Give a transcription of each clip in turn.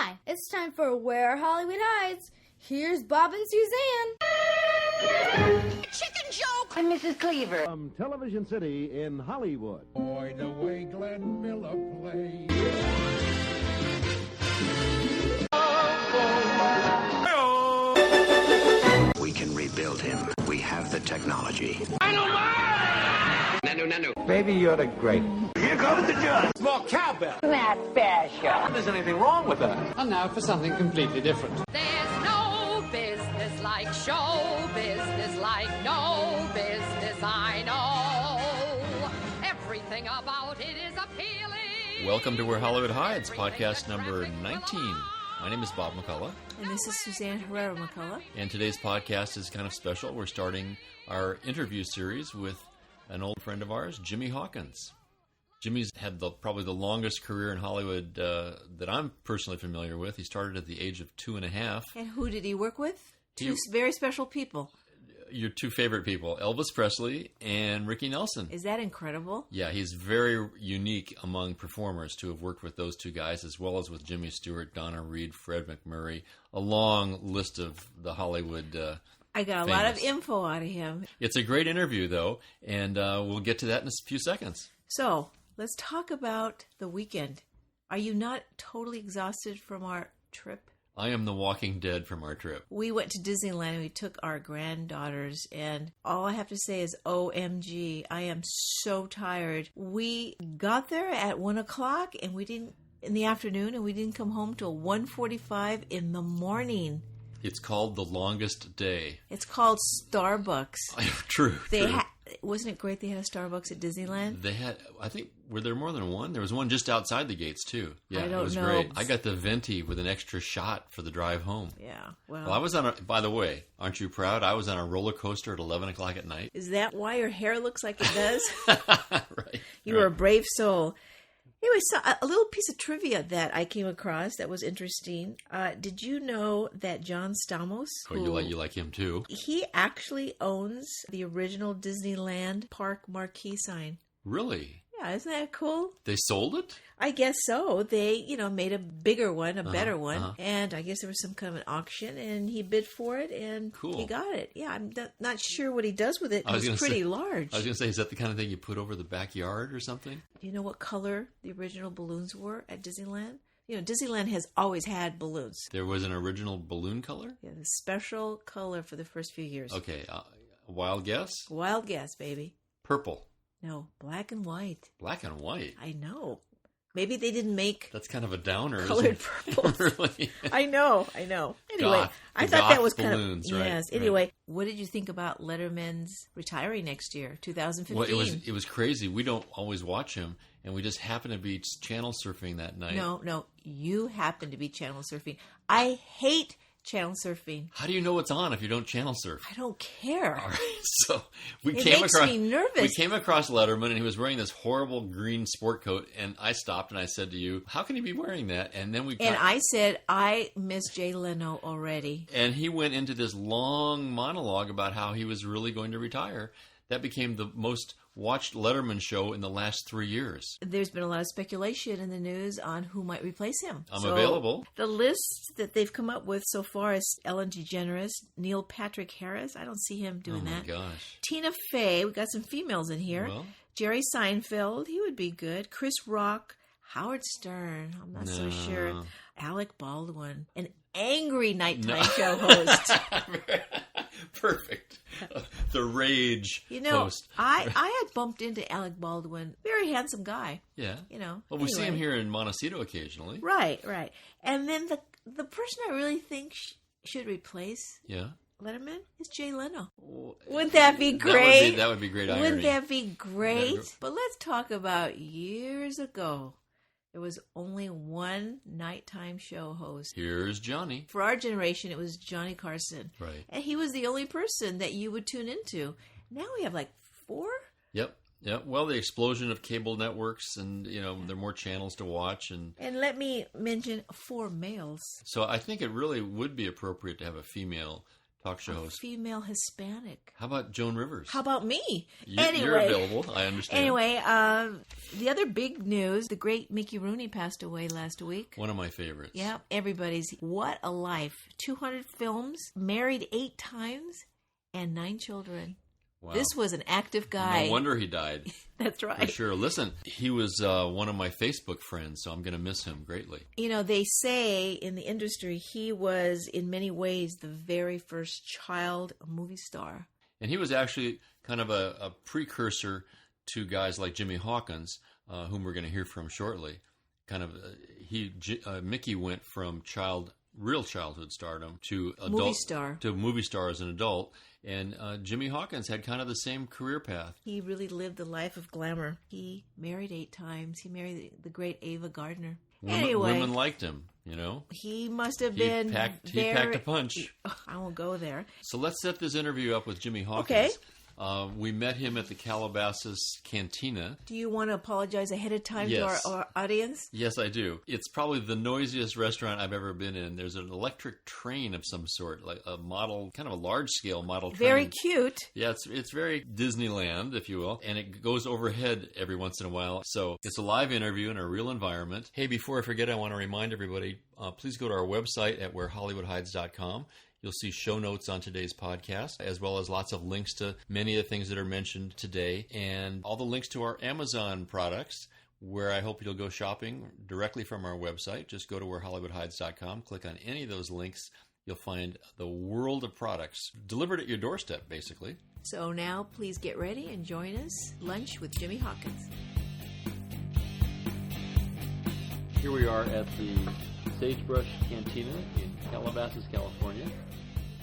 Hi, it's time for Where Hollywood Hides. Here's Bob and Suzanne. Chicken joke! I'm Mrs. Cleaver. From Television City in Hollywood. Boy, the way Glenn Miller plays. We can rebuild him. We have the technology. Nanu. Baby, you're the great. Here comes the judge. More cowbell. Not special. There's anything wrong with that? And now for something completely different. There's no business like show business, like no business I know. Everything about it is appealing. Welcome to Where Hollywood Hides, podcast number 19. My name is Bob McCullough. And this is Suzanne Herrera McCullough. And today's podcast is kind of special. We're starting our interview series with an old friend of ours, Jimmy Hawkins. Jimmy's had probably the longest career in Hollywood that I'm personally familiar with. He started at the age of 2.5. And who did he work with? Two very special people. Your two favorite people, Elvis Presley and Ricky Nelson. Is that incredible? Yeah, he's very unique among performers to have worked with those two guys, as well as with Jimmy Stewart, Donna Reed, Fred McMurray, a long list of the Hollywood I got a lot of info out of him. It's a great interview, though, and we'll get to that in a few seconds. So, let's talk about the weekend. Are you not totally exhausted from our trip? I am the walking dead from our trip. We went to Disneyland and we took our granddaughters, and all I have to say is OMG, I am so tired. We got there at 1 o'clock and we didn't in the afternoon, and we didn't come home till 1:45 in the morning. It's called the longest day. It's called Starbucks. True. Wasn't it great they had a Starbucks at Disneyland? They had, I think, were there more than one? There was one just outside the gates, too. Yeah, I don't it was know. great. I got the venti with an extra shot for the drive home. Yeah, well, I was on by the way, aren't you proud? I was on a roller coaster at 11 o'clock at night. Is that why your hair looks like it does? Right. You were a brave soul. Anyway, so a little piece of trivia that I came across that was interesting. Did you know that John Stamos, you like him too? He actually owns the original Disneyland park marquee sign. Really? Yeah, isn't that cool? They sold it? I guess so. They, made a bigger one, a better one. And I guess there was some kind of an auction, and he bid for it, and he got it. Yeah, I'm not sure what he does with it. It's pretty large. I was going to say, is that the kind of thing you put over the backyard or something? Do you know what color the original balloons were at Disneyland? Disneyland has always had balloons. There was an original balloon color? Yeah, the special color for the first few years. Okay, a wild guess? Wild guess, baby. Purple. No, black and white. Black and white? I know. Maybe they didn't make... That's kind of a downer, colored purple. Really? I know. Anyway, I thought that was kind balloons, of... right? Yes. Anyway, What did you think about Letterman's retiring next year, 2015? Well, it was crazy. We don't always watch him, and we just happened to be channel surfing that night. No. You happen to be channel surfing. I hate channel surfing. How do you know what's on if you don't channel surf? I don't care. All right, so it makes me nervous. We came across Letterman, and he was wearing this horrible green sport coat, and I stopped and I said to you, "How can he be wearing that?" And then I said, "I miss Jay Leno already." And he went into this long monologue about how he was really going to retire. That became the most watched Letterman show in the last 3 years. There's been a lot of speculation in the news on who might replace him. I'm available. The list that they've come up with so far is Ellen DeGeneres, Neil Patrick Harris. I don't see him doing that. Oh, my gosh. Tina Fey. We got some females in here. Well, Jerry Seinfeld. He would be good. Chris Rock. Howard Stern. I'm not so sure. Alec Baldwin. An angry nighttime show host. Perfect. The rage host. I had bumped into Alec Baldwin. Very handsome guy. Yeah. Well, we see him here in Montecito occasionally. Right. And then the person I really think should replace Letterman is Jay Leno. Wouldn't that be great? That would be great irony. Wouldn't that be great? But let's talk about years ago. There was only one nighttime show host. Here's Johnny. For our generation, it was Johnny Carson. Right. And he was the only person that you would tune into. Now we have like 4? Yep. Well, the explosion of cable networks and, there are more channels to watch. And let me mention 4 males. So I think it really would be appropriate to have a female talk show host. Female Hispanic. How about Joan Rivers? How about me? You're available, I understand. Anyway, the other big news, the great Mickey Rooney passed away last week. One of my favorites. Yeah, everybody's. What a life. 200 films, married 8 times, and 9 children. Wow. This was an active guy. No wonder he died. That's right. For sure. Listen, he was one of my Facebook friends, so I'm going to miss him greatly. You know, they say in the industry he was, in many ways, the very first child movie star. And he was actually kind of a precursor to guys like Jimmy Hawkins, whom we're going to hear from shortly. Kind of, Mickey went from real childhood stardom to adult movie star as an adult. And Jimmy Hawkins had kind of the same career path. He really lived the life of glamour. He married 8 times. He married the great Ava Gardner. Women liked him, you know. He must have He packed a punch. I won't go there. So let's set this interview up with Jimmy Hawkins. Okay. We met him at the Calabasas Cantina. Do you want to apologize ahead of time to our audience? Yes, I do. It's probably the noisiest restaurant I've ever been in. There's an electric train of some sort, like a model, kind of a large-scale model train. Very cute. Yeah, it's very Disneyland, if you will, and it goes overhead every once in a while. So it's a live interview in a real environment. Hey, before I forget, I want to remind everybody, please go to our website at wherehollywoodhides.com. You'll see show notes on today's podcast, as well as lots of links to many of the things that are mentioned today, and all the links to our Amazon products, where I hope you'll go shopping directly from our website. Just go to wherehollywoodhides.com, click on any of those links. You'll find the world of products delivered at your doorstep, basically. So now, please get ready and join us. Lunch with Jimmy Hawkins. Here we are at the Sagebrush Cantina in Calabasas, California.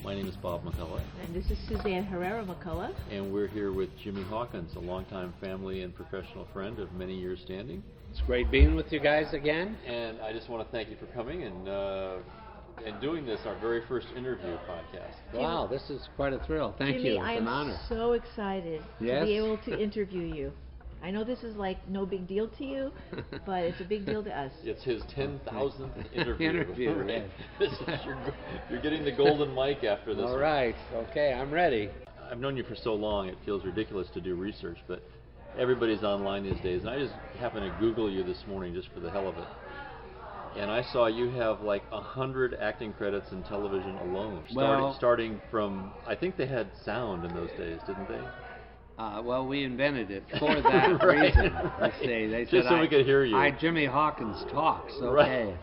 My name is Bob McCullough. And this is Suzanne Herrera McCullough. And we're here with Jimmy Hawkins, a longtime family and professional friend of many years standing. It's great being with you guys again. And I just want to thank you for coming and doing this, our very first interview podcast. Wow, this is quite a thrill. Thank you. It's an honor. I'm so excited to be able to interview you. I know this is like no big deal to you, but it's a big deal to us. It's his 10,000th interview. Right? You're getting the golden mic after this. All right. Okay, I'm ready. I've known you for so long, it feels ridiculous to do research, but everybody's online these days. And I just happened to Google you this morning just for the hell of it. And I saw you have like 100 acting credits in television alone. Starting from, I think they had sound in those days, didn't they? Well, we invented it for that reason. Right. They just said, so we could hear you. Jimmy Hawkins talks. Okay.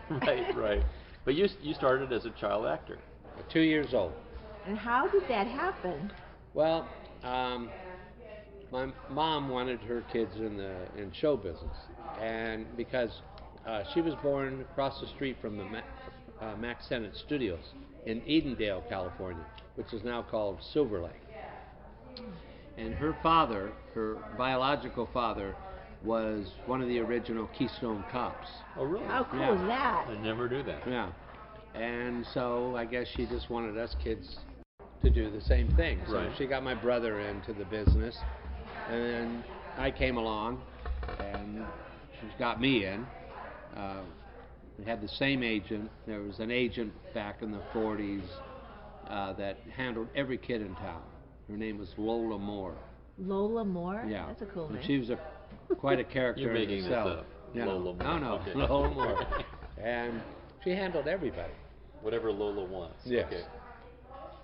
Right. But you started as a child actor. 2 years old. And how did that happen? Well, my mom wanted her kids in show business, and because she was born across the street from the Max Sennett Studios in Edendale, California, which is now called Silver Lake. And her father, her biological father, was one of the original Keystone Cops. Oh, really? How cool is that? I never knew that. Yeah. And so I guess she just wanted us kids to do the same thing. So she got my brother into the business, and then I came along, and she got me in. We had the same agent. There was an agent back in the 40s that handled every kid in town. Her name was Lola Moore. Lola Moore? Yeah. That's a cool name. She was quite a character You're making in herself. this up. Yeah. Lola Moore. No, Okay. Lola Moore. And she handled everybody. Whatever Lola wants. Yes. Okay.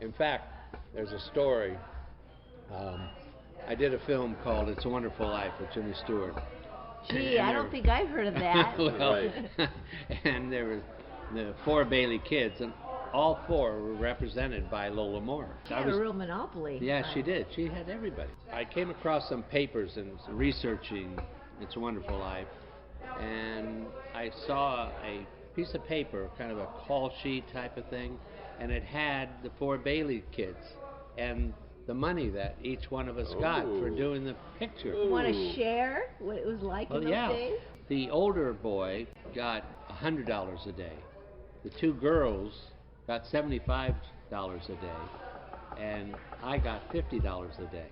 In fact, there's a story. I did a film called It's a Wonderful Life with Jimmy Stewart. Gee, I don't think I've heard of that. And there were the 4 Bailey kids, and all 4 were represented by Lola Moore. She had a real monopoly. Yeah, she did. She had everybody. I came across some papers and was researching It's a Wonderful Life, and I saw a piece of paper, kind of a call sheet type of thing, and it had the 4 Bailey kids and the money that each one of us got for doing the picture. You want to share what it was like in those days? The older boy got $100 a day. The 2 girls got $75 a day, and I got $50 a day.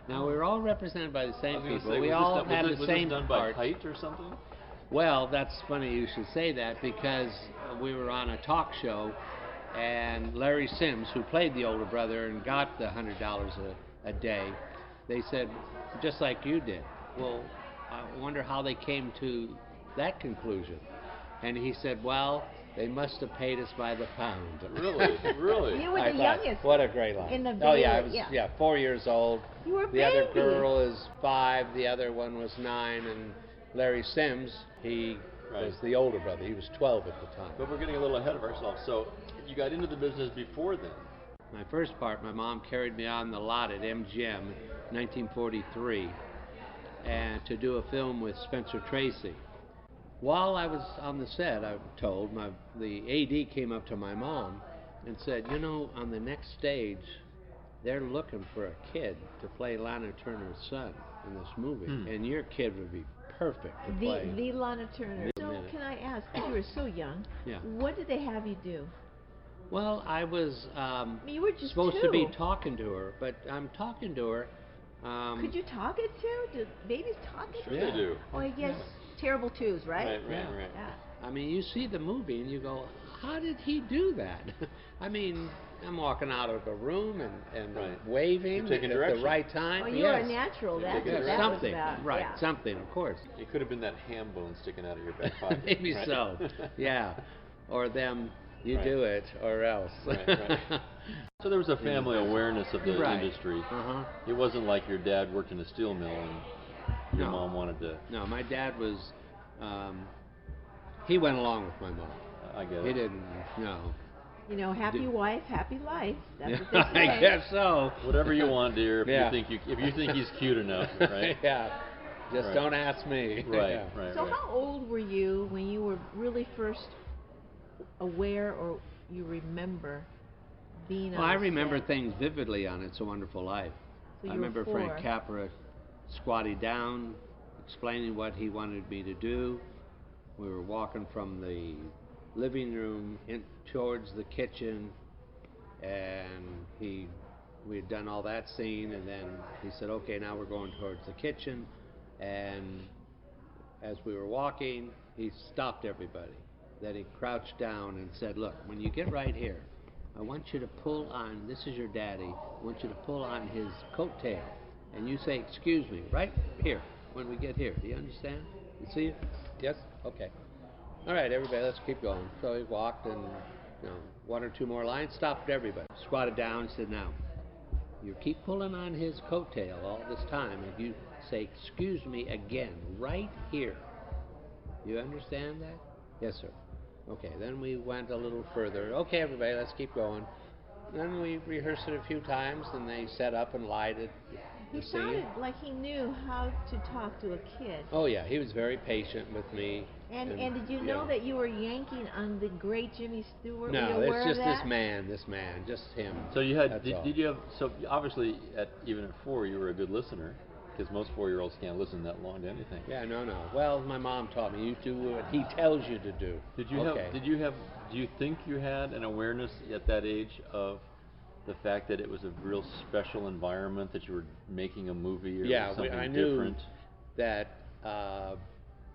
Now, we were all represented by the same people. We all had the same done part. by height or something? Well, that's funny you should say that, because we were on a talk show, and Larry Sims, who played the older brother and got the $100 a day, they said, just like you did, well, I wonder how they came to that conclusion. And he said, well, they must have paid us by the pound. Really? Really? You were I the thought, youngest. what a great line. In the oh, yeah, I video, was 4 years old. You were a The other baby. girl is 5, the other one was 9, and Larry Sims, he was the older brother. He was 12 at the time. But we're getting a little ahead of ourselves. So you got into the business before then. My first part, my mom carried me on the lot at MGM in 1943 and to do a film with Spencer Tracy. While I was on the set, I'm told, the AD came up to my mom and said, you know, on the next stage, they're looking for a kid to play Lana Turner's son in this movie, and your kid would be perfect to play. The Lana Turner. So can I ask, because you were so young, what did they have you do? Well, I was you were just supposed 2. to be talking to her, but I'm talking to her. Could you talk at 2? Do babies talk at 2? Sure they do. Oh, I guess terrible 2s, right? Right. Yeah. I mean, you see the movie and you go, how did he do that? I mean, I'm walking out of a room and waving at the right time. Oh, you're a natural. That's what that something, was about. right? Yeah. Something, of course. It could have been that ham bone sticking out of your back pocket. Maybe so. Yeah. Or them, you do it, or else. Right. So there was a family awareness of the industry. Uh-huh. It wasn't like your dad worked in a steel mill and your mom wanted to. No, my dad was. He went along with my mom. I get it. He didn't. No. You know, happy wife, happy life. That's what they say. I guess so. Whatever you want, dear. If you think he's cute enough, right? Yeah. Just don't ask me. Right. So how old were you when you were really first aware, or you remember being on I set? remember things vividly on It's a Wonderful Life. So I you were remember 4. Frank Capra squatting down, explaining what he wanted me to do. We were walking from the living room in towards the kitchen, and we had done all that scene, and then he said, okay, now we're going towards the kitchen. And as we were walking, he stopped everybody. Then he crouched down and said, look, when you get right here, I want you to pull on, this is your daddy, I want you to pull on his coattail, and you say, excuse me, right here, when we get here. Do you understand? You see it? Yes? Okay. All right, everybody, let's keep going. So he walked, and 1 or 2 more lines, stopped everybody, squatted down, and said, now, you keep pulling on his coattail all this time, and you say, excuse me again, right here. You understand that? Yes, sir. Okay, then we went a little further. Okay, everybody, let's keep going. Then we rehearsed it a few times, and they set up and lighted the He scene. sounded like he knew how to talk to a kid. Oh, yeah, he was very patient with me. And did you know that you were yanking on the great Jimmy Stewart? No, were you aware it's just of that? this man, just him. So you had, That's all. did you have, so obviously even at 4 you were a good listener, because most 4-year-olds can't listen that long to anything. Yeah, no. Well, my mom taught me, you do what he tells you to do. Do you think you had an awareness at that age of the fact that it was a real special environment, that you were making a movie or something I knew different? That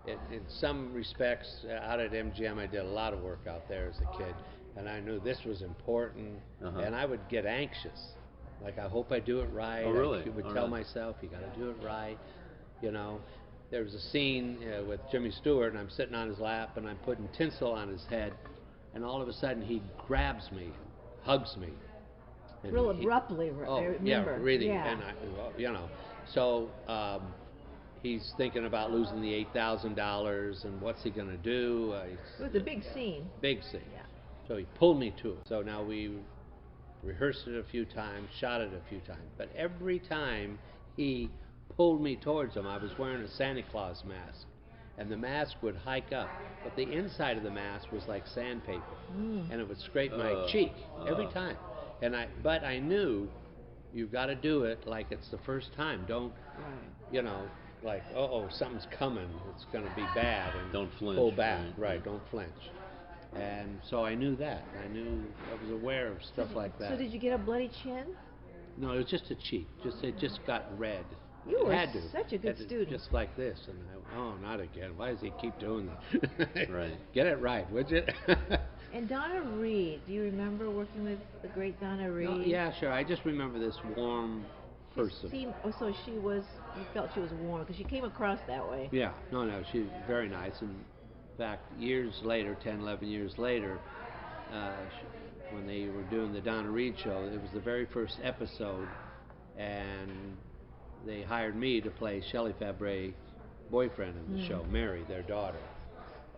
in some respects, out at MGM, I did a lot of work out there as a kid, and I knew this was important, and I would get anxious. Like, I hope I do it right. Oh, really? I would tell myself, you got to do it right. There was a scene with Jimmy Stewart, and I'm sitting on his lap, and I'm putting tinsel on his head, and all of a sudden he grabs me, hugs me. And Real abruptly, I remember. Yeah, really. Yeah. And so he's thinking about losing the $8,000, and what's he going to do? It was a big scene. Big scene. Yeah. So he pulled me to it. So now we rehearsed it a few times, shot it a few times. But every time he pulled me towards him, I was wearing a Santa Claus mask. And the mask would hike up. But the inside of the mask was like sandpaper. And it would scrape my cheek every time. But I knew, you've got to do it like it's the first time. Don't, like, something's coming. It's going to be bad. And don't flinch. Pull back. Right, don't flinch. And so I knew that. I was aware of stuff like that. So did you get a bloody chin? No, it was just a cheek. It just got red. You it were had to. such a good student. Just like this. And not again. Why does he keep doing this? Right. Get it right, would you? And Donna Reed, do you remember working with the great Donna Reed? No, yeah, sure. I just remember this warm person. So you felt she was warm, because she came across that way. Yeah, no, she's very nice. In fact, years later, 10, 11 years later, when they were doing the Donna Reed Show, it was the very first episode, and they hired me to play Shelly Fabares' boyfriend in the show, Mary, their daughter.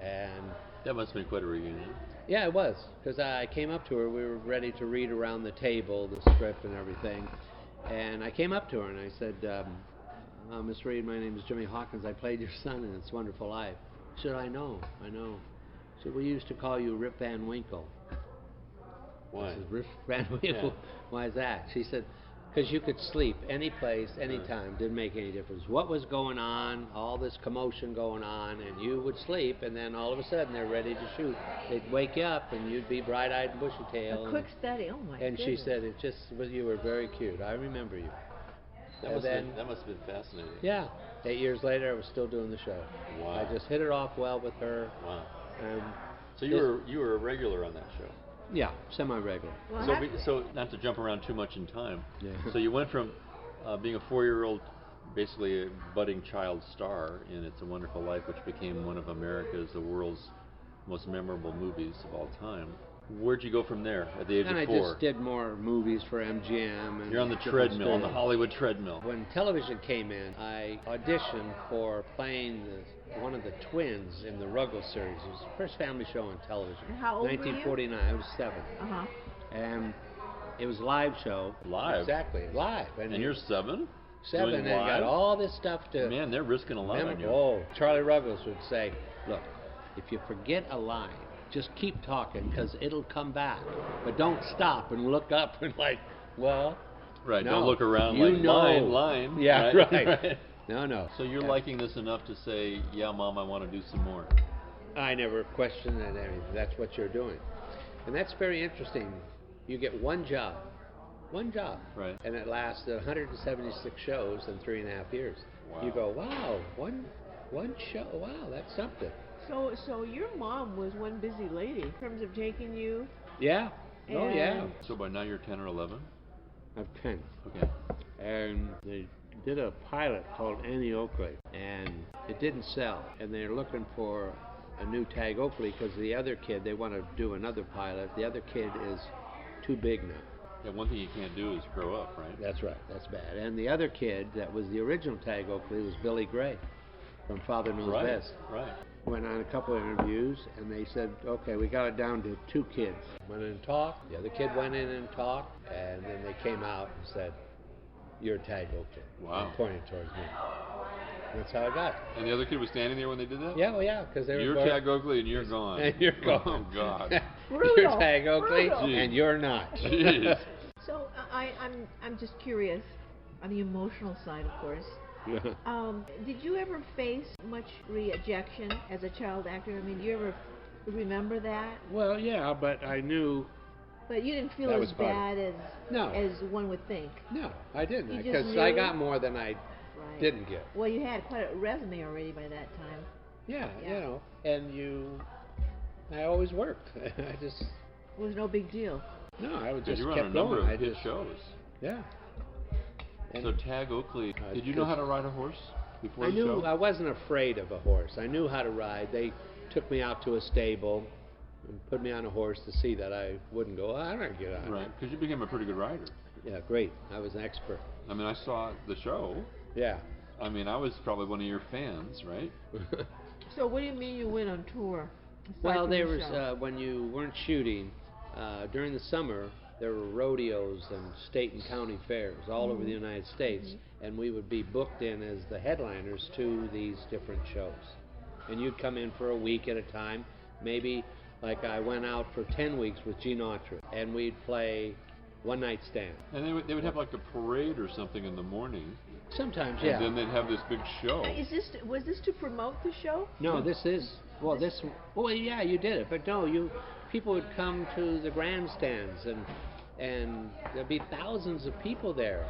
And that must have been quite a reunion. Yeah, it was, because I came up to her. We were ready to read around the table, the script and everything. And I came up to her and I said, Miss Reed, my name is Jimmy Hawkins. I played your son in It's a Wonderful Life. She said, I know. She said, we used to call you Rip Van Winkle. Why? I said, Rip Van Winkle? Yeah. Why is that? She said, because you could sleep any place, any time. Didn't make any difference. What was going on, all this commotion going on, and you would sleep, and then all of a sudden they're ready to shoot. They'd wake you up, and you'd be bright-eyed and bushy-tailed. A quick study. Oh, my goodness. And she said, you were very cute. I remember you. That must have been fascinating. Yeah. 8 years later, I was still doing the show. Wow. I just hit it off well with her. Wow. So you were a regular on that show? Yeah, semi-regular. Well, so not to jump around too much in time. Yeah. So you went from being a 4-year-old, basically a budding child star in It's a Wonderful Life, which became one of the world's most memorable movies of all time. Where'd you go from there at the age of 4? And I just did more movies for MGM. And you're on the treadmill, on the Hollywood treadmill. When television came in, I auditioned for playing one of the twins in the Ruggles series. It was the first family show on television. And how old 1949. were you? I was 7. Uh-huh. And it was a live show. Live? Exactly, live. And you're 7? 7, and got all this stuff to... Man, they're risking a lot on you. Oh, Charlie Ruggles would say, look, if you forget a line, just keep talking, because it'll come back. But don't stop and look up and well... Right, no, don't look around line. Yeah, right. right. No. So you're liking this enough to say, yeah, Mom, I want to do some more. I never questioned it. That's what you're doing. And that's very interesting. You get one job. Right. And it lasted 176 shows in 3.5 years. Wow. You go, wow, one show, wow, that's something. So your mom was one busy lady in terms of taking you. Yeah. Oh, yeah. So by now you're 10 or 11? I'm 10. Okay. And they did a pilot called Annie Oakley, and it didn't sell. And they're looking for a new Tag Oakley because the other kid, they want to do another pilot. The other kid is too big now. Yeah, one thing you can't do is grow up, right? That's right. That's bad. And the other kid that was the original Tag Oakley was Billy Gray from Father Knows Best. Right. Went on a couple of interviews, and they said, okay, we got it down to 2 kids. Went in and talked. The other kid went in and talked, and then they came out and said, you're Tag Oakley. Wow. And pointed towards me. That's how I got it. And the other kid was standing there when they did that? Yeah, well, yeah, because they were You're Tag Oakley and you're gone. And you're gone. Oh, God. You're Tag Oakley, and you're not. Jeez. So I'm just curious, on the emotional side, of course. Did you ever face much rejection as a child actor? I mean, do you ever remember that? Well, yeah, but I knew. But you didn't feel That as was fun. bad as No. as one would think. No, I didn't, You just because I knew? got more than I Right. didn't get. Well, you had quite a resume already by that time. Yeah, Yeah. you know, I always worked. I just, It was no big deal. no, I would Yeah, just you were on kept a number going. of hit shows. Yeah. And So Tag Oakley, did you know how to ride a horse before I the knew show? I wasn't afraid of a horse. I knew how to ride. They took me out to a stable and put me on a horse to see that I wouldn't go, I don't get on. Right, because you became a pretty good rider. Yeah, great. I was an expert. I mean, I saw the show. Yeah. I mean, I was probably one of your fans, right? So what do you mean you went on tour? aside Well, from there the was show? when you weren't shooting during the summer. There were rodeos and state and county fairs all over the United States, and we would be booked in as the headliners to these different shows. And you'd come in for a week at a time. Maybe, like I went out for 10 weeks with Gene Autry, and we'd play One Night Stand. And they would have like a parade or something in the morning. Sometimes, yeah. And then they'd have this big show. Was this to promote the show? No, this is, well, yeah, you did it, but no, people would come to the grandstands, and there'd be thousands of people there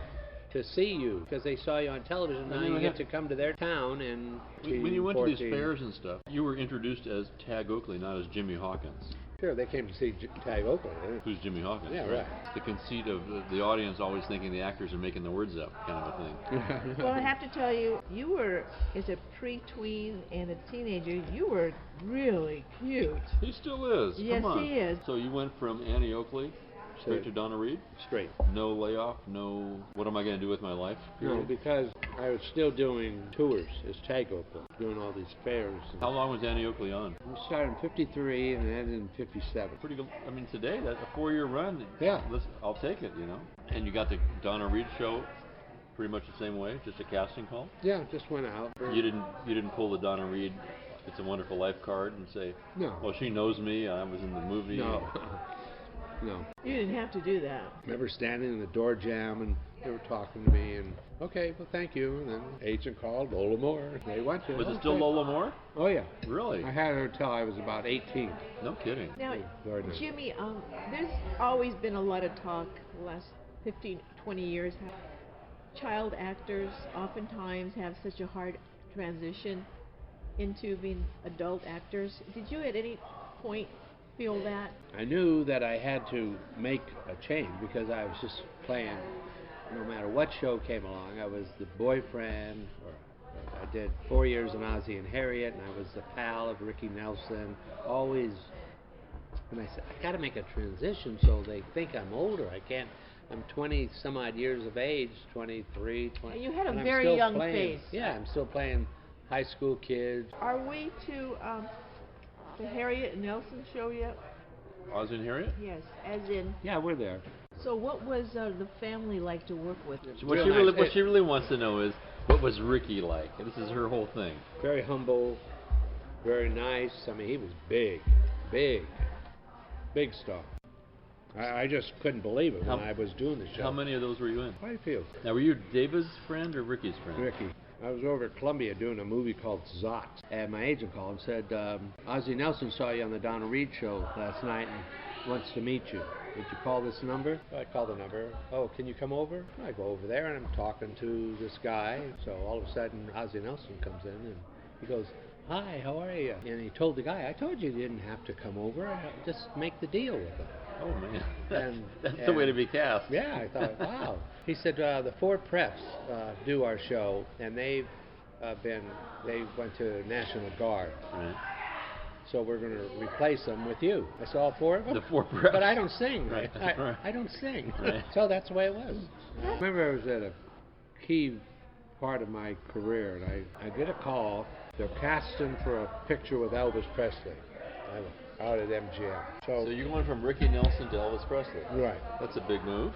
to see you because they saw you on television. Now you get to come to their town and when you went to these fairs and stuff, you were introduced as Tag Oakley, not as Jimmy Hawkins. Sure, they came to see Tag Oakley. Who's Jimmy Hawkins? Yeah, right. The conceit of the audience always thinking the actors are making the words up, kind of a thing. Well, I have to tell you, you were, as a pre-tween and a teenager, you were really cute. He still is. Yes, Come on. he is. So you went from Annie Oakley straight to Donna Reed? Straight. No layoff, no what am I going to do with my life? No, because I was still doing tours as Tag Oakley, doing all these fairs. How long was Annie Oakley on? We started in 53 and ended in 57. Pretty good. I mean, today, that's a 4-year run. Yeah. I'll take it, you know. And you got the Donna Reed Show pretty much the same way, just a casting call? Yeah, just went out. You didn't pull the Donna Reed It's a Wonderful Life card and say, no. Well, she knows me, I was in the movie. No. No. You didn't have to do that. I remember standing in the door jam and they were talking to me and, okay, well, thank you. And then agent called, Lola Moore. They went to Was it still Lola Moore? Oh, yeah. Really? I had her until I was about 18. No kidding. Now, Very nice. Jimmy, there's always been a lot of talk the last 15, 20 years. Child actors oftentimes have such a hard transition into being adult actors. Did you at any point feel that? I knew that I had to make a change because I was just playing, no matter what show came along, I was the boyfriend, or I did 4 years in Ozzie and Harriet, and I was the pal of Ricky Nelson, always. And I said, I got to make a transition so they think I'm older. I can't. I'm 20 some odd years of age, 23, 20. You had a and I'm very still young playing, face. Yeah, I'm still playing high school kids. Are we to the Harriet Nelson show yet? Ozzie and Harriet? Yes, as in. Yeah, we're there. So what was the family like to work with? What she really wants to know is, what was Ricky like? This is her whole thing. Very humble, very nice. I mean, he was big star. I just couldn't believe it when I was doing the show. How many of those were you in? Quite a few. Now, were you David's friend or Ricky's friend? Ricky. I was over at Columbia doing a movie called Zot, and my agent called and said, Ozzie Nelson saw you on the Donna Reed Show last night and wants to meet you. Did you call this number? So I called the number. Oh, can you come over? I go over there, and I'm talking to this guy. So all of a sudden, Ozzie Nelson comes in, and he goes, hi, how are you? And he told the guy, I told you didn't have to come over. Just make the deal with him. Oh, man. That's And the way to be cast. Yeah, I thought, wow. He said, the four preps do our show, and they went to National Guard. Right. So we're going to replace them with you. I saw all four of them. The four preps. But I don't sing. Right. I don't sing. Right. So that's the way it was. I remember I was at a key part of my career, and I get a call. They're casting for a picture with Elvis Presley out at MGM. So you're going from Ricky Nelson to Elvis Presley. Right. That's a big move.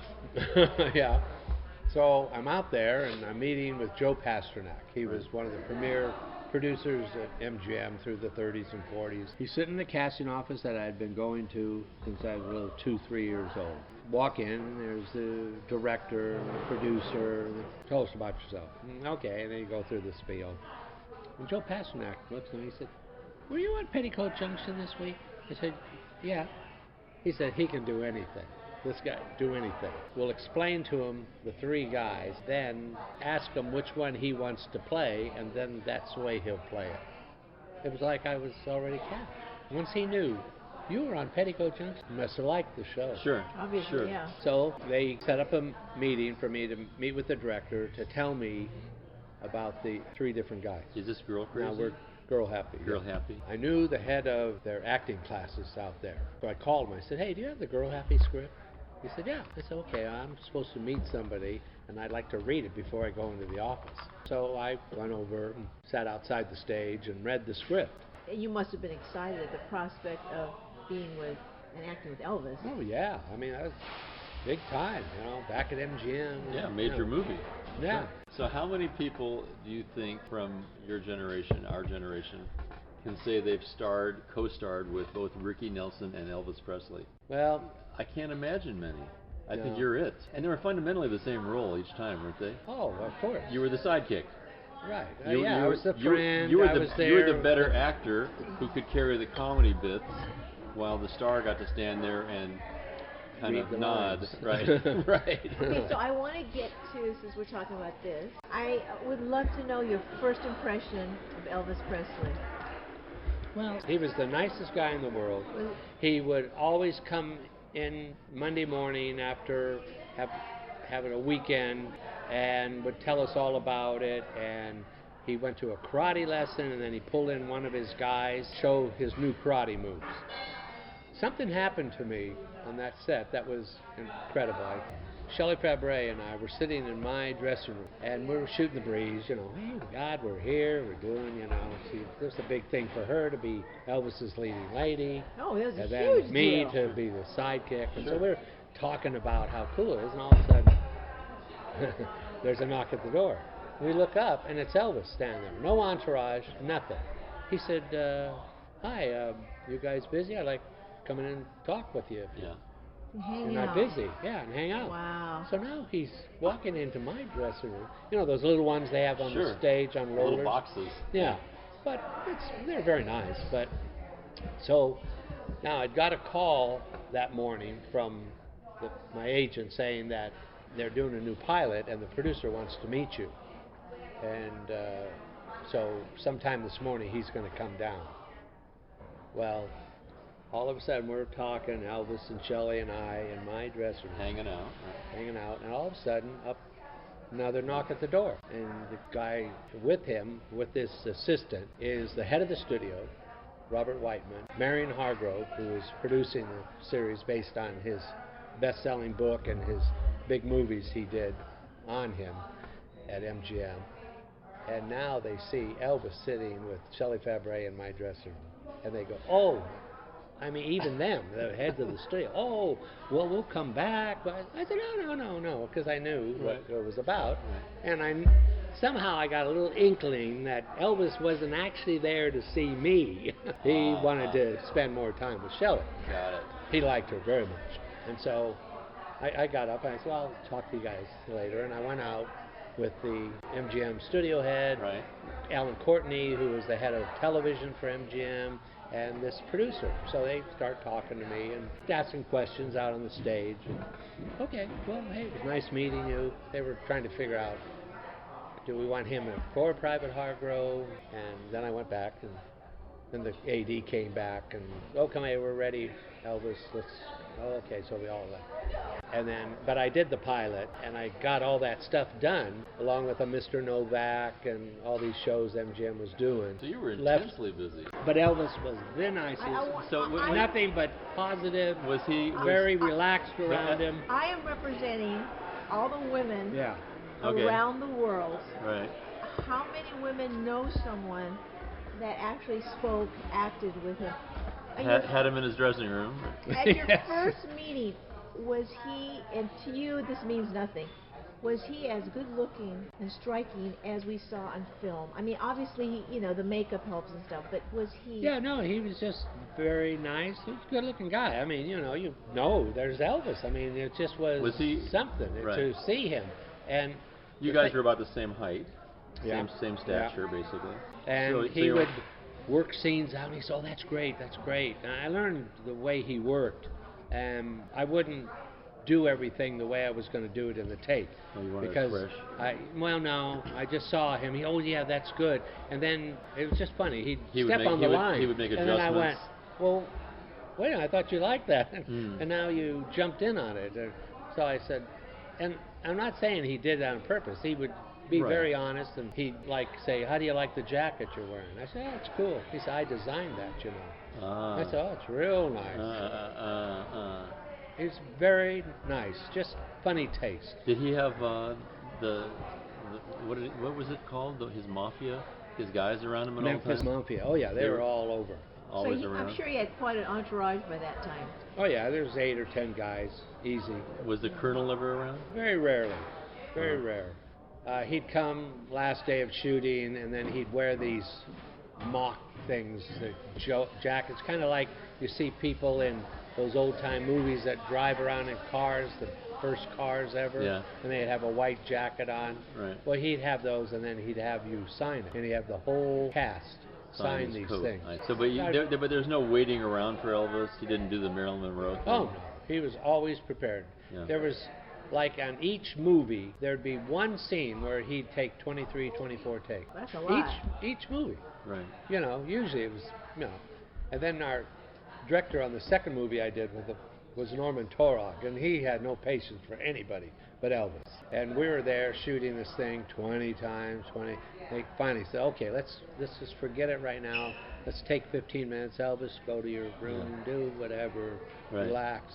Yeah. So I'm out there, and I'm meeting with Joe Pasternak. He was one of the premier producers at MGM through the 30s and 40s. He's sitting in the casting office that I had been going to since I was 2-3 years old. Walk in, and there's the director, and the producer. Tell us about yourself. Okay, and then you go through the spiel. And Joe Pasternak looks at me and he said, were you on Petticoat Junction this week? I said, yeah. He said, he can do anything. This guy, do anything. We'll explain to him the three guys, then ask him which one he wants to play, and then that's the way he'll play it. It was like I was already cast. Once he knew, you were on Petticoat Junction, you must have liked the show. Sure. Obviously, sure. yeah. So they set up a meeting for me to meet with the director to tell me about the three different guys. Is this Girl Crazy? Now we're Girl Happy. Girl Happy. I knew the head of their acting classes out there. So I called him. I said, hey, do you have the Girl Happy script? He said, yeah. I said, okay, I'm supposed to meet somebody, and I'd like to read it before I go into the office. So I went over and sat outside the stage and read the script. You must have been excited at the prospect of being with and acting with Elvis. Oh, yeah. I mean, that was big time, back at MGM. Yeah, major movie. Yeah. So how many people do you think from your generation, our generation, can say they've co-starred with both Ricky Nelson and Elvis Presley? Well, I can't imagine many. I No. think you're it. And they were fundamentally the same role each time, weren't they? oh, of course. You were the sidekick. Right. I was the friend. You were I the was you were there. the better actor who could carry the comedy bits, while the star got to stand there and kind Read of the nod. lines. Right. Right. Okay, so I want to get to, since we're talking about this, I would love to know your first impression of Elvis Presley. Well, he was the nicest guy in the world. He would always come in Monday morning after having a weekend and would tell us all about it. And he went to a karate lesson, and then he pulled in one of his guys, show his new karate moves. Something happened to me on that set that was incredible. Shelly Fabares and I were sitting in my dressing room, and we were shooting the breeze, you know, hey, God, we're here, we're doing, you know, see, this is a big thing for her to be Elvis's leading lady. Oh, it was a and huge then me deal. to be the sidekick. And so we're talking about how cool it is, and all of a sudden, there's a knock at the door. We look up, and it's Elvis standing there. No entourage, nothing. He said, hi, you guys busy? I'd like to come in and talk with you. Yeah. You're not busy. Yeah, and hang out. Wow. So now he's walking into my dressing room. You know, those little ones they have on the stage on rollers? Little boxes. Yeah. But they're very nice. But so now I'd got a call that morning from my agent saying that they're doing a new pilot and the producer wants to meet you. And so sometime this morning he's going to come down. Well, all of a sudden we're talking, Elvis and Shelly and I in my dressing room. Hanging out. And all of a sudden up another knock at the door. And the guy with him, with this assistant, is the head of the studio, Robert Whiteman, Marion Hargrove, who is producing the series based on his best-selling book and his big movies he did on him at MGM. And now they see Elvis sitting with Shelly Fabares in my dressing room. And they go, oh, I mean, even them, the heads of the studio, oh, well, we'll come back. But I said, no, because I knew what it was about. And somehow I got a little inkling that Elvis wasn't actually there to see me. He wanted to spend more time with Shelly. Got it. He liked her very much. And so I got up and I said, well, I'll talk to you guys later. And I went out with the MGM studio head, Alan Courtney, who was the head of television for MGM, and this producer. So they start talking to me and asking questions out on the stage. And, okay, well, hey, it was nice meeting you. They were trying to figure out, do we want him for Private Hargrove? And then I went back, and then the AD came back, and, oh, come here, we're ready, Elvis, okay, so we all left. And then, but I did the pilot, and I got all that stuff done, along with a Mr. Novak and all these shows MGM was doing. So you were intensely busy. But Elvis was the nicest. Nothing but positive. Was he very relaxed around him? I am representing all the women around the world. Right. How many women know someone that actually spoke, acted with him? Had him in his dressing room. At your first meeting, was he, and to you this means nothing, was he as good looking and striking as we saw on film? I mean, obviously, you know, the makeup helps and stuff, but was he... Yeah, no, he was just very nice. He was a good looking guy. I mean, you know, there's Elvis. I mean, it just was he, something to see him. And you guys were about the same height, same stature, basically. And he would work scenes out, and he said, oh, that's great. And I learned the way he worked. I wouldn't do everything the way I was going to do it in the tape. Oh, you wanted because it fresh? No, I just saw him. Oh, yeah, that's good. And then it was just funny. He'd step on the line. He would make and adjustments. And then I went, well, wait a minute, I thought you liked that. And now you jumped in on it. So I said, and I'm not saying he did it on purpose. He would be very honest, and he'd say, how do you like the jacket you're wearing? I said, oh, it's cool. He said, I designed that, you know. I said, oh, it's real nice. He's very nice, just funny taste. Did he have what was it called? His mafia, his guys around him at all times? Memphis Mafia. Oh yeah, they were all over. Always around. I'm sure he had quite an entourage by that time. Oh yeah, there's 8 or 10 guys, easy. Was the Colonel ever around? Very rarely, very rare. He'd come last day of shooting, and then he'd wear these mock things, the jackets, kind of like you see people in those old-time movies that drive around in cars, the first cars ever, and they'd have a white jacket on. Right. Well, he'd have those, and then he'd have you sign it, and he'd have the whole cast sign these things. Right. So, but there's no waiting around for Elvis. He didn't do the Marilyn Monroe thing. Oh no, he was always prepared. Yeah. There was, like on each movie, there'd be one scene where he'd take 23, 24 takes. That's a lot. Each movie. Right. You know, usually it was, you know. And then our director on the second movie I did was Norman Torog, and he had no patience for anybody but Elvis. And we were there shooting this thing 20 times. They finally said, okay, let's just forget it right now. Let's take 15 minutes. Elvis, go to your room, do whatever, relax.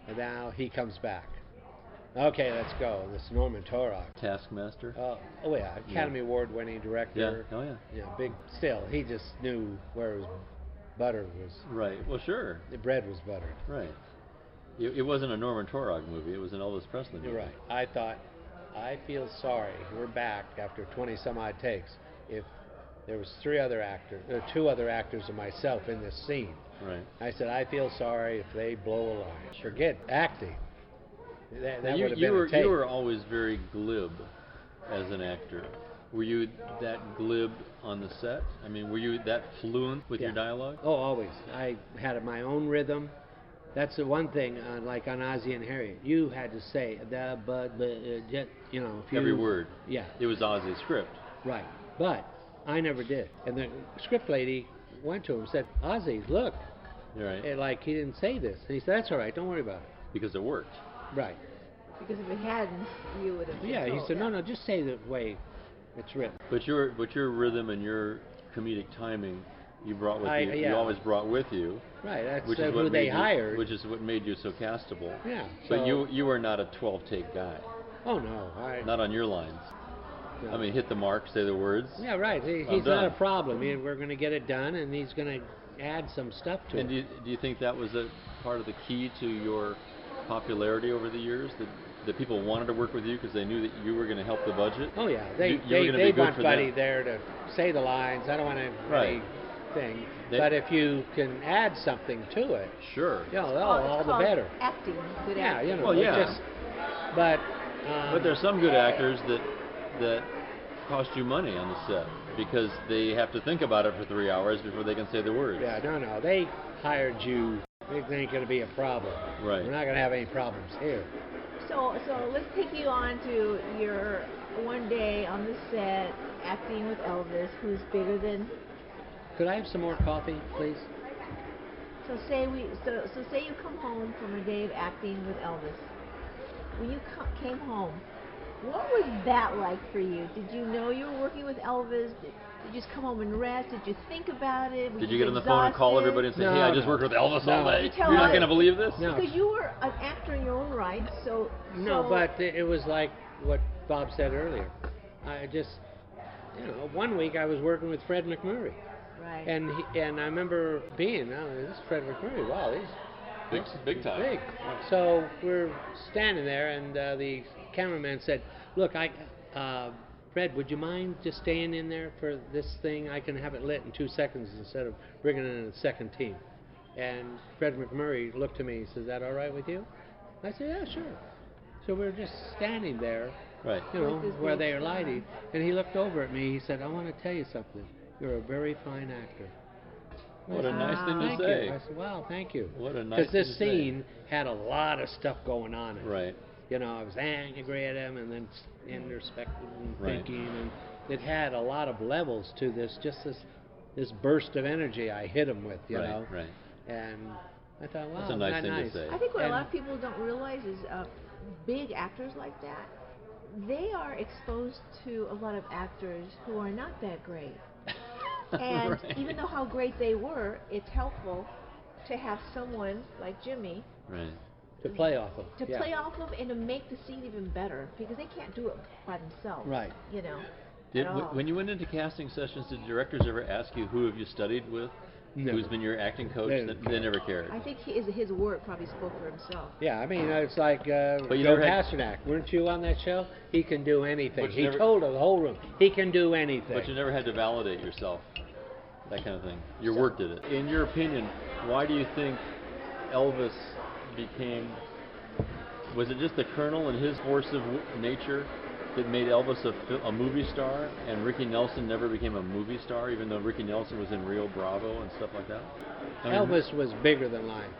And now he comes back. Okay, let's go. This Norman Torog. Taskmaster? Oh yeah, Academy Award winning director. Yeah, oh yeah. Yeah, big. Still, he just knew where his butter was. Right, well sure. The bread was buttered. Right. It wasn't a Norman Torog movie, it was an Elvis Presley movie. You're right. I thought, I feel sorry, we're back after 20 some odd takes, if there was two other actors and myself in this scene. Right. I said, I feel sorry if they blow a line. Forget acting. That would have been you a take. You were always very glib as an actor. Were you that glib on the set? I mean, were you that fluent with your dialogue? Oh, always. I had my own rhythm. That's the one thing, like on Ozzie and Harriet. You had to say the, but, you know. If you, every word. Yeah. It was Ozzie's script. Right. But I never did. And the script lady went to him and said, Ozzie, look. Right. And like, he didn't say this. And he said, that's all right, don't worry about it. Because it worked. Right. Because if it hadn't, you would have. Yeah, he said, no, just say the way it's written. But your rhythm and your comedic timing, you brought with you. Yeah. You always brought with you. Right. That's which is who they hired. Which is what made you so castable. Yeah. But you were not a 12-take guy. Oh no. Not on your lines. No. I mean, hit the mark, say the words. Yeah, right. He's not a problem. We're going to get it done, and he's going to add some stuff to it. And do you think that was a part of the key to your popularity over the years? That people wanted to work with you because they knew that you were going to help the budget? Oh yeah, they want Buddy there to say the lines. I don't want anything. But if you can add something to it, sure. You know, all the better. Acting, good acting. Yeah, you know. Well, yeah. But there's some good actors that cost you money on the set because they have to think about it for 3 hours before they can say the words. Yeah, no. They hired you. It ain't going to be a problem. Right. We're not going to have any problems here. So let's take you on to your one day on the set acting with Elvis, who's bigger than. Could I have some more coffee, please? So say you come home from a day of acting with Elvis. When you came home, what was that like for you? Did you know you were working with Elvis? Did you just come home and rest? Did you think about it? Did you get on the phone and call everybody and say, hey, I just worked with Elvis all day? You're not going to believe this? No. Because you were an actor in your own right, No, but it was like what Bob said earlier. I just, one week I was working with Fred McMurray. Right. And I remember being, this is Fred McMurray, wow, he's big time. Big. So we're standing there, and the cameraman said, look, Fred, would you mind just staying in there for this thing? I can have it lit in 2 seconds instead of bringing in a second team. And Fred McMurray looked at me and said, is that all right with you? I said, yeah, sure. So we were just standing there, right. Where they are lighting. And he looked over at me. He said, I want to tell you something. You're a very fine actor. What a nice thing to say. I said, wow, thank you. What a nice thing to say. Because this scene had a lot of stuff going on in it. Right. I was angry at him and then introspective and thinking. And it had a lot of levels to this, just this burst of energy I hit him with, you know. Right. And I thought, wow, that's a nice thing to say. I think what a lot of people don't realize is big actors like that, they are exposed to a lot of actors who are not that great. And even though how great they were, it's helpful to have someone like Jimmy to play off of. Play off of and to make the scene even better, because they can't do it by themselves. Right. When you went into casting sessions, did directors ever ask you who have you studied with? Never. Who's been your acting coach? They never cared. I think his work probably spoke for himself. Yeah, I mean, it's like Joe Pasternak. Weren't you on that show? He can do anything. He told the whole room, he can do anything. But you never had to validate yourself, that kind of thing. Your work did it. In your opinion, why do you think Elvis became... Was it just the Colonel and his force of nature that made Elvis a movie star, and Ricky Nelson never became a movie star, even though Ricky Nelson was in Rio Bravo and stuff like that? Elvis was bigger than life.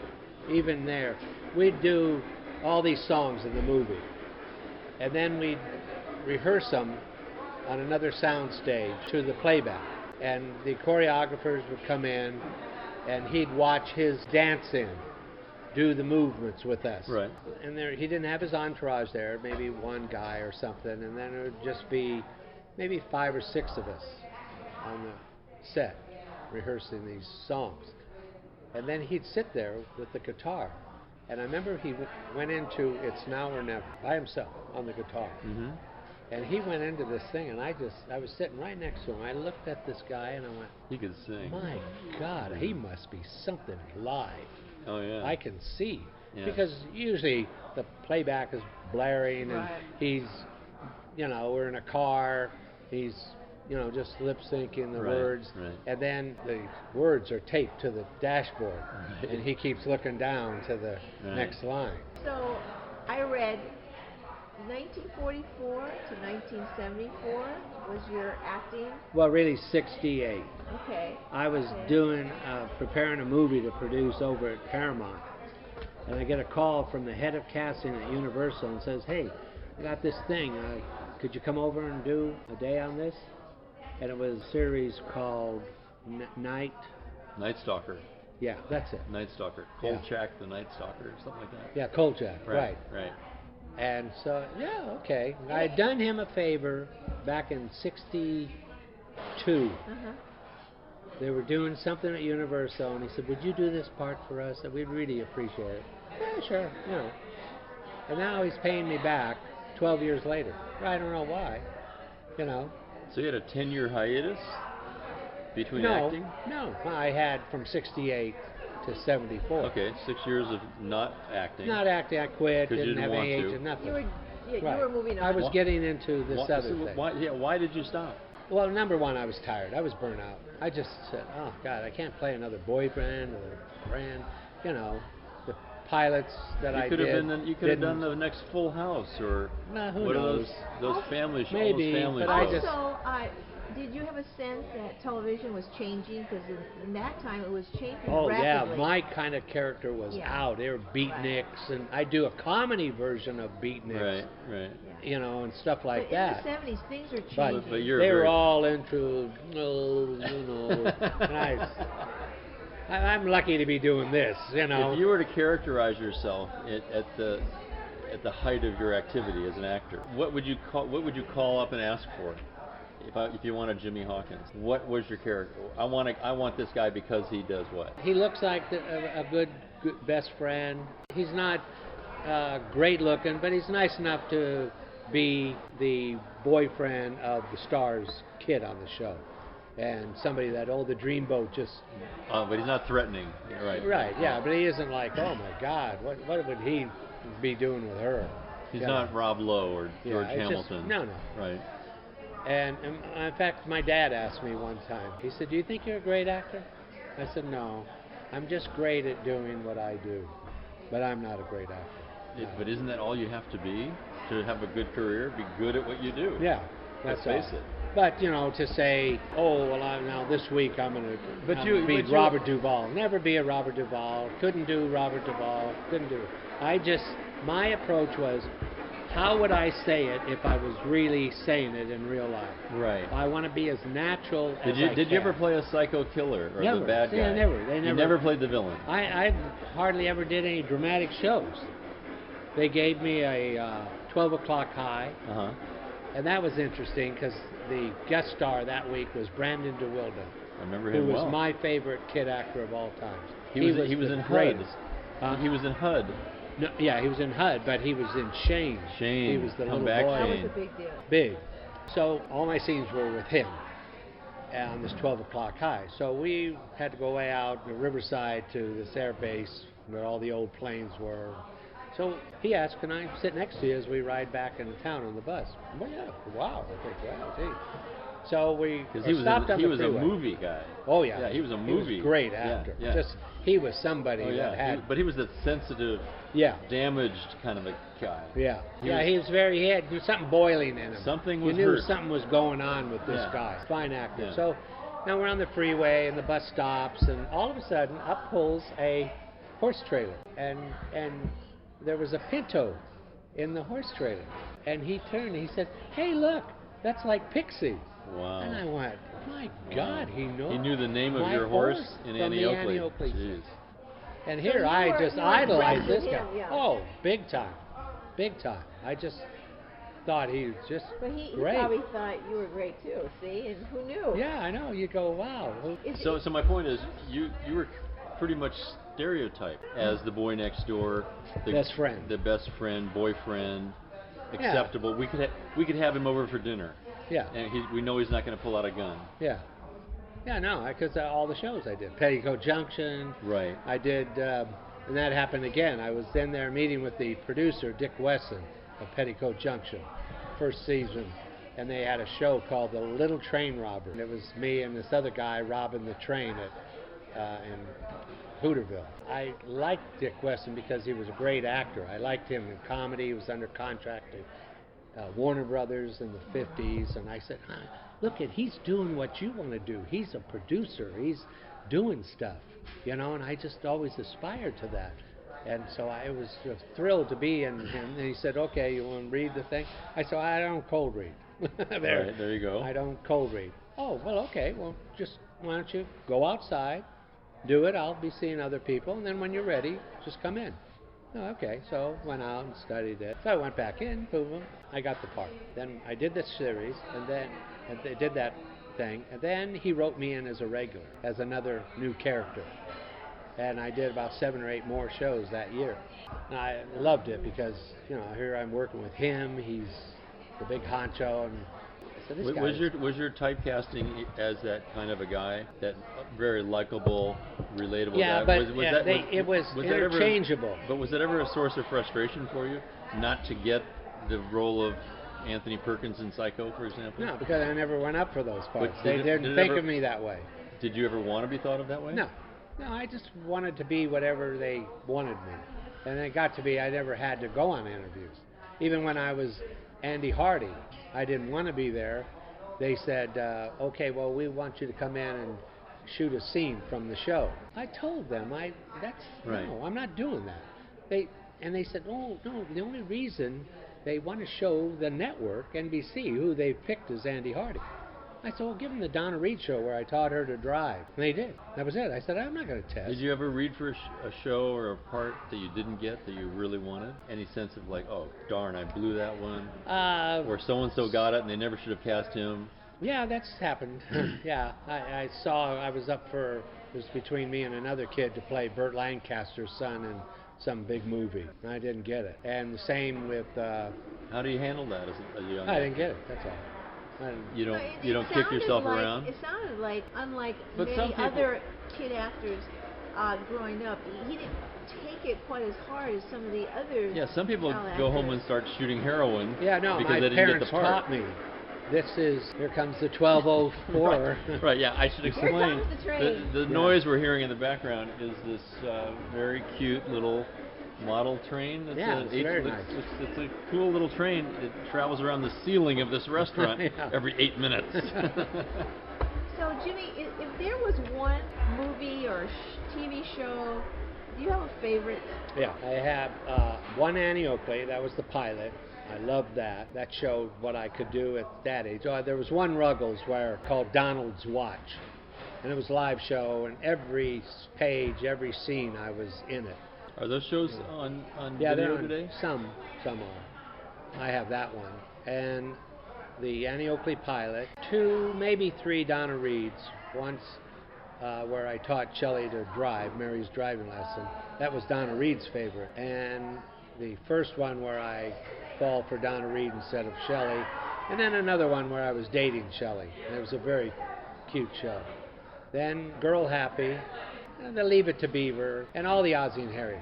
Even there, we'd do all these songs in the movie, and then we'd rehearse them on another sound stage to the playback. And the choreographers would come in, and he'd watch his dance-in, do the movements with us. Right. And he didn't have his entourage there, maybe one guy or something, and then it would just be maybe 5 or 6 of us on the set rehearsing these songs. And then he'd sit there with the guitar. And I remember he went into It's Now or Never by himself on the guitar. Mm-hmm. And he went into this thing, and I was sitting right next to him. I looked at this guy, and I went, He could sing. my God, he must be something live. Oh, yeah. I can see. Yeah. Because usually the playback is blaring, and Right. he's, we're in a car, he's, just lip syncing the Right, words, right. and then the words are taped to the dashboard, Right. and he keeps looking down to the Right. next line. So I read 1944 to 1974 was your acting. Well, really 68. Okay. I was preparing a movie to produce over at Paramount, and I get a call from the head of casting at Universal and says, hey, I got this thing, could you come over and do a day on this? And it was a series called Night Stalker. Yeah, that's it. Night Stalker. Kolchak the Night Stalker, something like that. Yeah, Kolchak, right. Right. And so, okay. I had done him a favor back in 62. Uh-huh. They were doing something at Universal, and he said, would you do this part for us? We'd really appreciate it. Yeah, sure, And now he's paying me back 12 years later. I don't know why, So you had a 10-year hiatus between acting? No, I had from 68 to 74. Okay, 6 years of not acting. Not acting, I quit, 'Cause you didn't have didn't any want age to. and nothing. You were moving on. I was getting into this other thing. Why did you stop? Well, number one, I was tired. I was burnt out. I just said, oh, God, I can't play another boyfriend or friend. The pilots that I did. You could have done the next Full House or who what knows? are those family shows? Maybe, those family but I shows. just... Did you have a sense that television was changing? Because in that time it was changing Oh, rapidly. yeah, my kind of character was out. They were beatniks, and I do a comedy version of beatniks. Right. And stuff like but that. in the 70s, things are But changing. they were all into, and I'm lucky to be doing this, If you were to characterize yourself at the height of your activity as an actor, what would you call up and ask for? If you wanted Jimmy Hawkins, what was your character? I want this guy because he does what? He looks like a good best friend. He's not great looking, but he's nice enough to be the boyfriend of the star's kid on the show, and somebody that the dreamboat just. But he's not threatening, right? Right, yeah, but he isn't like, oh my God, what would he be doing with her? He's not Rob Lowe or George Hamilton. No. Right. And in fact, my dad asked me one time, he said, do you think you're a great actor? I said, no, I'm just great at doing what I do, but I'm not a great actor. No. But isn't that all you have to be to have a good career? Be good at what you do. Yeah, let's face it. But, to say, now this week I'm going to be Robert Duvall. Never be a Robert Duvall. Couldn't do Robert Duvall. Couldn't do it. My approach was, how would I say it if I was really saying it in real life? Right. I want to be as natural as I can. Did you ever play a psycho killer or Never. the bad guy? Yeah, never. You never played the villain? I hardly ever did any dramatic shows. They gave me a 12 o'clock high, and that was interesting because the guest star that week was Brandon DeWilden. I remember him who was my favorite kid actor of all time. He was in HUD. He was in HUD. No, yeah, he was in HUD, but he was in Shane. Shane. He was the Come little back, boy. Shane. That was a big deal. Big. So all my scenes were with him on this 12 o'clock high. So we had to go way out to Riverside to this air base where all the old planes were. So he asked, can I sit next to you as we ride back into town on the bus? Well, yeah. Wow. I think, wow, gee. So we stopped on the freeway. He was a movie guy. Oh, yeah. Yeah, he was a movie. He was a great actor. Yeah. He was somebody that had... But he was a sensitive, damaged kind of a guy. Yeah. He had something boiling in him. Something was You knew hurt. something was going on with this guy. Fine actor. Yeah. So now we're on the freeway and the bus stops, and all of a sudden up pulls a horse trailer. And there was a Pinto in the horse trailer. And he turned and he said, hey, look, that's like Pixie. Wow. And I went, My God, he knew the name of my your horse in from Annie the Oakley. Annie Oakley. Jeez. And So here you I were- just you were idolized impressed this with guy. him, yeah. Oh, big time. Big time. I just thought he was just But he great. probably thought you were great too. See, and who knew? Yeah, I know. You go, wow. So my point is, you were pretty much stereotyped as the boy next door, the Best friend. the best friend, boyfriend, acceptable. We could have him over for dinner, Yeah. and we know he's not going to pull out a gun. Yeah. Yeah, no, because all the shows I did. Petticoat Junction. Right. I did, and that happened again. I was in there meeting with the producer, Dick Wesson, of Petticoat Junction, first season. And they had a show called The Little Train Robber. And it was me and this other guy robbing the train in Hooterville. I liked Dick Wesson because he was a great actor. I liked him in comedy. He was under contract at Warner Brothers in the 50s. And I said, look, he's doing what you want to do. He's a producer. He's doing stuff, you know, and I just always aspired to that. And so I was just thrilled to be in him. And he said, okay, you want to read the thing? I said, I don't cold read. There you go. I don't cold read. Oh, well, okay. Well, just why don't you go outside, do it. I'll be seeing other people. And then when you're ready, just come in. Oh, okay. So went out and studied it. So I went back in, boom, I got the part. Then I did this series, and they did that thing. And then he wrote me in as a regular, as another new character. And I did about 7 or 8 more shows that year. And I loved it because, you know, here I'm working with him. He's the big honcho, and so this guy Was your typecasting as that kind of a guy, that very likable, relatable yeah, guy? but it was that interchangeable. But was that ever a source of frustration for you, not to get the role of Anthony Perkins in Psycho, for example? No, because I never went up for those parts. But They did didn't it think ever- of me that way. Did you ever want to be thought of that way? No, I just wanted to be whatever they wanted me. And it got to be I never had to go on interviews. Even when I was Andy Hardy, I didn't want to be there. They said, okay, well, we want you to come in and shoot a scene from the show. I told them, no, I'm not doing that. They said, oh, no, the only reason they want to show the network, NBC, who they picked as Andy Hardy. I said, well, give them the Donna Reed Show where I taught her to drive. And they did. That was it. I said, I'm not going to test. Did you ever read for a show or a part that you didn't get that you really wanted? Any sense of like, oh, darn, I blew that one? Or so-and-so got it and they never should have cast him? Yeah, that's happened. Yeah, I was up for, it was between me and another kid to play Burt Lancaster's son in some big movie. And I didn't get it. And the same with... How do you handle that as a young I didn't get it, that's all. You don't kick sounded yourself like, around? It sounded like, unlike But many some people- other kid actors growing up, he didn't take it quite as hard as some of the other Yeah, some people child go home actors. and start shooting heroin Yeah, no, because my they didn't get parents the part. taught me. Here comes the 1204. Right, yeah, I should explain. comes the train. The noise we're hearing in the background is this very cute little model train. Yeah, it's very nice. It's a cool little train. It travels around the ceiling of this restaurant Yeah. every 8 minutes. So, Jimmy, if there was one movie or TV show, do you have a favorite? Yeah, I have one Annie Oakley. That was the pilot. I loved that. That showed what I could do at that age. There was one Ruggles called Donald's Watch. And it was a live show, and every page, every scene, I was in it. Are those shows on Yeah, video they're on, today? Some are. I have that one. And the Annie Oakley pilot, 2, maybe 3 Donna Reeds. Once where I taught Shelly to drive, Mary's driving lesson. That was Donna Reed's favorite. And the first one where I fall for Donna Reed instead of Shelly. And then another one where I was dating Shelly. And it was a very cute show. Then Girl Happy. And they Leave It to Beaver, and all the Ozzie and Harriet.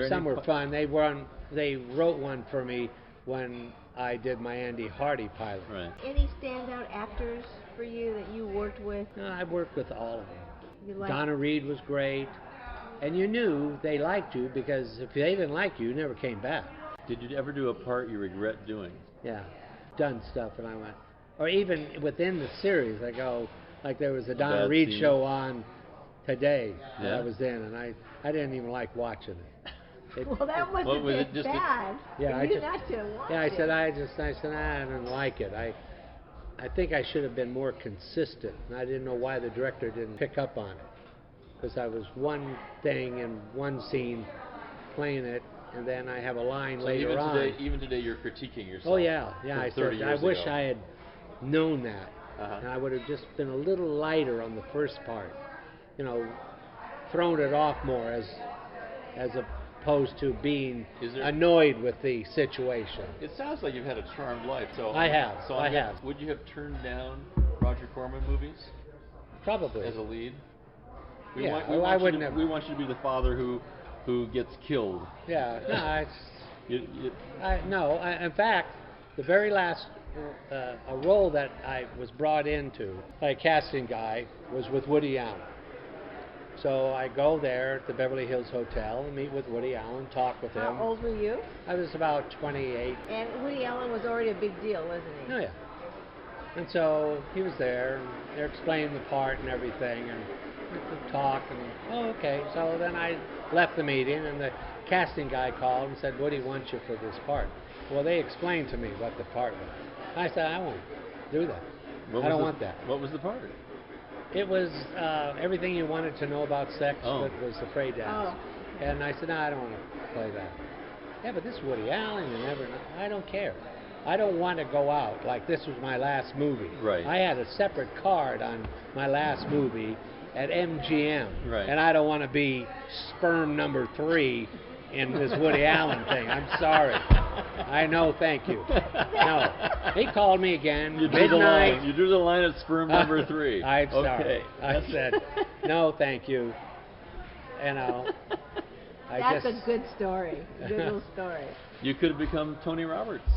Some were fun. They wrote one for me when I did my Andy Hardy pilot. Right. Any standout actors for you that you worked with? No, I worked with all of them. You liked? Donna Reed was great, and you knew they liked you because if they didn't like you, you never came back. Did you ever do a part you regret doing? Yeah, done stuff, and I went, or even within the series, I go, like there was a Donna bad Reed scene. show on today that Yeah. I was in, and I didn't even like watching it. Well, that must What have was been it, just bad. Yeah, for I you just- not to watch Yeah, I it. said I didn't like it. I think I should have been more consistent, and I didn't know why the director didn't pick up on it. Because I was one thing in one scene, playing it, and then I have a line later on. Even today, you're critiquing yourself. Oh yeah. I said I wish I had known that, Uh-huh. and I would have just been a little lighter on the first part, thrown it off more as opposed to being annoyed with the situation. It sounds like you've had a charmed life. So I have. So I have. Would you have turned down Roger Corman movies Probably. as a lead? I wouldn't have. We want you to be the father who gets killed. Yeah. No. You, In fact, the very last a role that I was brought into by a casting guy was with Woody Allen. So I go there at the Beverly Hills Hotel and meet with Woody Allen, talk with him. How old were you? I was about 28. And Woody Allen was already a big deal, wasn't he? Oh, yeah. And so he was there, and they're explaining the part and everything, and we could talk, and, okay. So then I left the meeting, and the casting guy called and said, Woody wants you for this part. Well, they explained to me what the part was. I said, I won't do that. I don't want that. What was the part? It was everything you wanted to know about sex, but was afraid to ask. And I said, no, I don't want to play that. Yeah, but this is Woody Allen. You never know. I don't care. I don't want to go out like this was my last movie. Right. I had a separate card on my last movie at MGM. Right. And I don't want to be sperm number 3 in this Woody Allen thing. I'm sorry. I know, thank you. No. He called me again. You drew the line. You drew the line at sperm number 3. I'm sorry. Okay. I said, no, thank you. That's a good story. Good little story. You could have become Tony Roberts.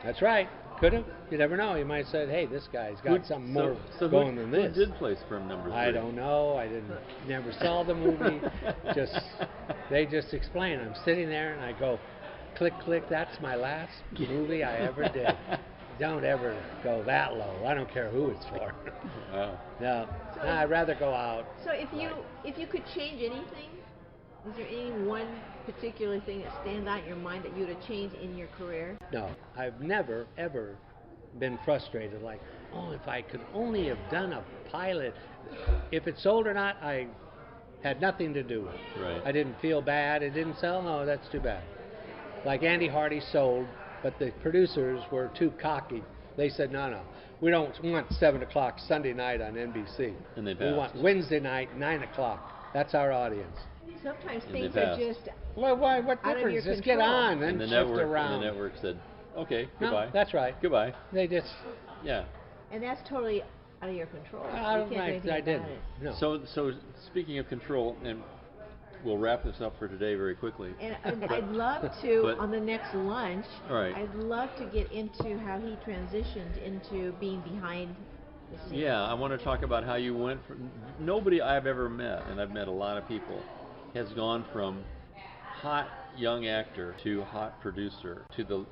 That's right. Could have. You never know. You might have said, hey, this guy's got something more going than this. Who did play sperm number 3? I don't know. I never saw the movie. They just explain. I'm sitting there and I go, click, click, that's my last movie I ever did. Don't ever go that low. I don't care who it's for. Wow. No, I'd rather go out. So if you could change anything, is there any one particular thing that stands out in your mind that you would have changed in your career? No, I've never, ever been frustrated like, if I could only have done a pilot. If it sold or not, I had nothing to do with it. Right. I didn't feel bad. It didn't sell. No, that's too bad. Like Andy Hardy sold, but the producers were too cocky. They said, no, we don't want 7 o'clock Sunday night on NBC. And they passed. We want Wednesday night, 9 o'clock. That's our audience. Sometimes things are just what out of your difference? Just control. get on and the shift network, around. And the network said, okay, goodbye. No, that's right. Goodbye. They just... Yeah. And that's totally out of your control. I didn't. No. So speaking of control, and we'll wrap this up for today very quickly. And I'd love to, on the next lunch, right. I'd love to get into how he transitioned into being behind the scenes. Yeah, I want to talk about how you went from... Nobody I've ever met, and I've met a lot of people, has gone from hot young actor to hot producer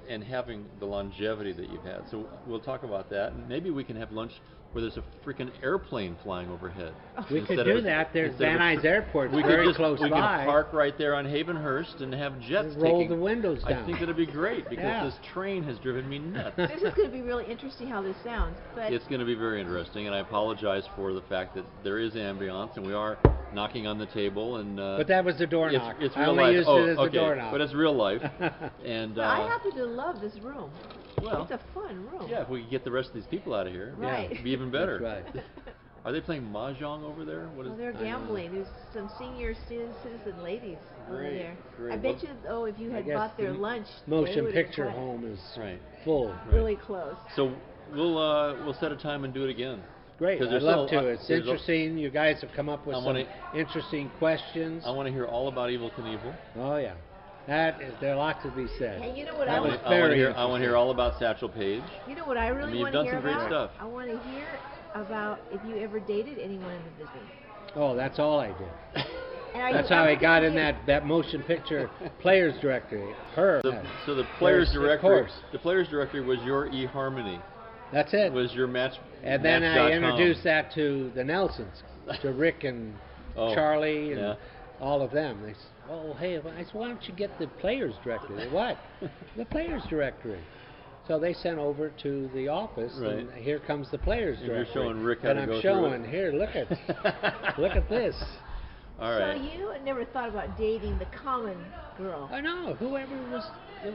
and having the longevity that you've had. So we'll talk about that, and maybe we can have lunch where there's a freaking airplane flying overhead. We could do that. There's Van Nuys Airport very close by. We can park right there on Havenhurst and have jets roll the windows down. I think that'd be great because this train has driven me nuts. This is going to be really interesting how this sounds. But it's going to be very interesting, and I apologize for the fact that there is ambiance and we are knocking on the table. But that was the door knock. It's I real only life. used it as a door knock. But it's real life. And I happen to love this room. Well, it's a fun room. Yeah, if we could get the rest of these people out of here, it'd be even better. That's right. Are they playing mahjong over there? They're gambling. There's some senior citizen ladies over there. Great. I bet you, if you had bought their lunch, motion picture home is full. Really close. So we'll set a time and do it again. Great. I'd love to. It's interesting. You guys have come up with some interesting questions. I want to hear all about Evel Knievel. Oh, yeah. There are lots to be said. Hey, you know what I want to hear all about Satchel Paige. You know what I really want to hear about? You've done some great stuff. I want to hear about if you ever dated anyone in the business. Oh, that's all I did. That's how I got in that motion picture players directory. So the players directory. The players directory was your eHarmony. That's it. Was your match. And then I introduced that to the Nelsons, to Rick and Charlie and all of them. They said, "Oh, hey," I said, "Why don't you get the players directory?" What? The players directory. So they sent over to the office, Right. and here comes the players And you're directory. showing Rick how and to I'm go showing, through it. here, look at this. All right. So you never thought about dating the common girl? I know, whoever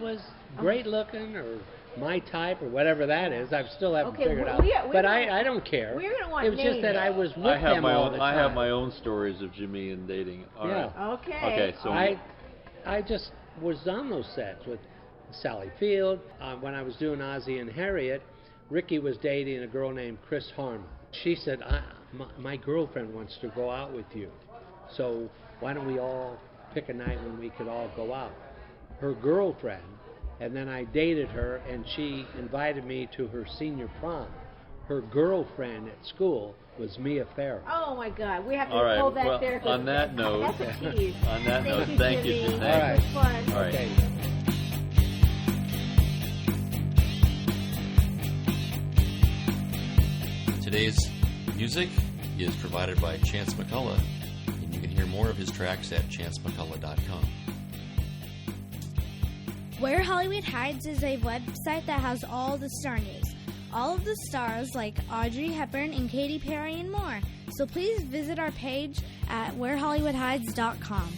was great looking or my type or whatever that is, I still haven't figured out. But I don't care. We're going to want It was just names. that I was with I have them my all own. the I time. have my own stories of Jimmy and dating. All right. Okay. Okay. So I just was on those sets with Sally Field. When I was doing Ozzie and Harriet, Ricky was dating a girl named Chris Harmon. She said, my girlfriend wants to go out with you, so why don't we all pick a night when we could all go out? Her girlfriend, and then I dated her, and she invited me to her senior prom. Her girlfriend at school was Mia Farrow. Oh my God, we have to all right. hold that Well, there. on that note, That's a tease. on that note, thank you, Jimmy. All right. Fun. All right. Okay. Today's music is provided by Chance McCullough, and you can hear more of his tracks at chancemccullough.com. Where Hollywood Hides is a website that has all the star news. All of the stars like Audrey Hepburn and Katy Perry and more. So please visit our page at wherehollywoodhides.com.